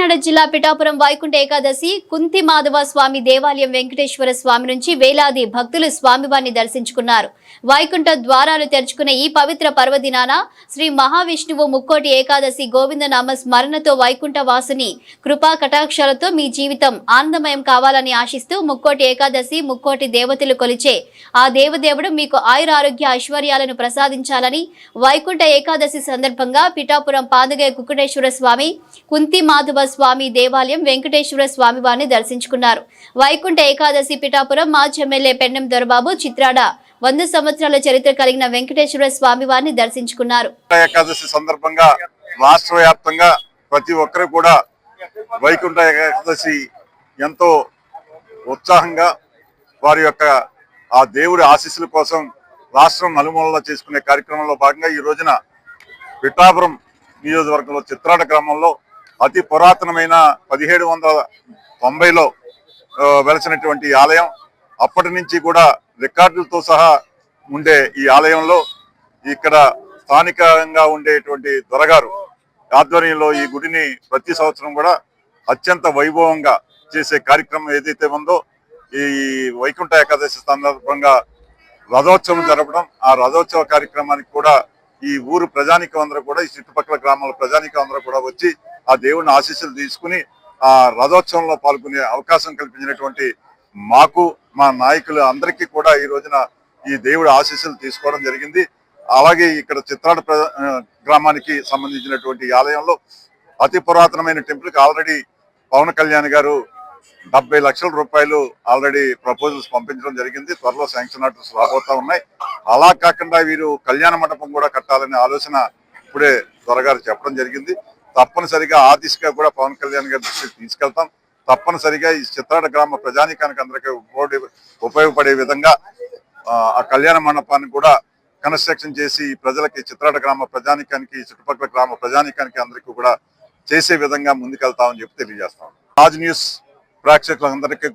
కాకినాడ జిల్లా పిఠాపురం వైకుంఠ ఏకాదశి కుంతి మాధవ స్వామి దేవాలయం వెంకటేశ్వర స్వామి నుంచి వేలాది భక్తులు స్వామివారిని దర్శించుకున్నారు. వైకుంఠ ద్వారాలు తెరుచుకున్న ఈ పవిత్ర పర్వదినాన శ్రీ మహావిష్ణువు ముక్కోటి ఏకాదశి గోవిందనామ స్మరణతో వైకుంఠ వాసుని కృపా కటాక్షాలతో మీ జీవితం ఆనందమయం కావాలని ఆశిస్తూ ముక్కోటి ఏకాదశి ముక్కోటి దేవతలు కొలిచే ఆ దేవదేవుడు మీకు ఆయురారోగ్య ఐశ్వర్యాలను ప్రసాదించాలని వైకుంఠ ఏకాదశి సందర్భంగా పిఠాపురం పాదగయ కుకుటేశ్వర స్వామి కుంతి మాధవ స్వామి దేవాలయం వెంకటేశ్వర స్వామి వారిని దర్శించుకున్నారు. వైకుంఠ ఏకాదశి పిఠాపురం మాజీ ఎమ్మెల్యే పెన్నెం దొరబాబు చిత్రాడ 100 సంవత్సరాల చరిత్ర కలిగిన వెంకటేశ్వర స్వామి వారిని దర్శించుకున్నారు. ఏకాదశి సందర్భంగా రాష్ట్ర వ్యాప్తంగా ప్రతి ఒక్కరు కూడా వైకుంఠ ఏకాదశి ఎంతో ఉత్సాహంగా వారి యొక్క ఆ దేవుడి ఆశీస్సుల కోసం రాష్ట్రం నలుమూలలో చేసుకునే కార్యక్రమంలో భాగంగా ఈ రోజున పిఠాపురం నియోజకవర్గంలో చిత్రాడ గ్రామంలో అతి పురాతనమైన 1790లో వెలసినటువంటి ఆలయం. అప్పటి నుంచి కూడా రికార్డులతో సహా ఉండే ఈ ఆలయంలో ఇక్కడ స్థానికంగా ఉండేటువంటి దొరగారు ఆధ్వర్యంలో ఈ గుడిని ప్రతి సంవత్సరం కూడా అత్యంత వైభవంగా చేసే కార్యక్రమం ఏదైతే ఉందో ఈ వైకుంఠ ఏకాదశి సందర్భంగా రథోత్సవం జరపడం, ఆ రథోత్సవ కార్యక్రమానికి కూడా ఈ ఊరు ప్రజానికం అందరూ కూడా ఈ చుట్టుపక్కల గ్రామాల ప్రజానికం అందరూ కూడా వచ్చి ఆ దేవుని ఆశీస్సులు తీసుకుని ఆ రథోత్సవంలో పాల్గొనే అవకాశం కల్పించినటువంటి మాకు మా నాయకులు అందరికీ కూడా ఈ రోజున ఈ దేవుడి ఆశీస్సులు తీసుకోవడం జరిగింది. అలాగే ఇక్కడ చిత్రాడ గ్రామానికి సంబంధించినటువంటి ఆలయంలో అతి పురాతనమైన టెంపుల్కి ఆల్రెడీ పవన్ కళ్యాణ్ గారు 70 లక్షల రూపాయలు ఆల్రెడీ ప్రపోజల్స్ పంపించడం జరిగింది. త్వరలో శాంక్షన్ ఆర్డర్స్ రాబోతా ఉన్నాయి. అలా కాకుండా వీరు కళ్యాణ మండపం కూడా కట్టాలనే ఆలోచన ఇప్పుడే త్వరగారు చెప్పడం జరిగింది. తప్పనిసరిగా ఆ దిశగా కూడా పవన్ కళ్యాణ్ గారి దృష్టికి తీసుకెళ్తాం. తప్పనిసరిగా ఈ చిత్రాడ గ్రామ ప్రజానికానికి అందరికీ ఉపయోగపడే విధంగా ఆ కళ్యాణ మండపాన్ని కూడా కన్స్ట్రక్షన్ చేసి ప్రజలకి చిత్రాడ గ్రామ ప్రజానికానికి చుట్టుపక్కల గ్రామ ప్రజానికానికి అందరికీ కూడా చేసే విధంగా ముందుకెళ్తామని చెప్పి తెలియజేస్తాం. రాజ్ న్యూస్ ప్రేక్షకులందరికీ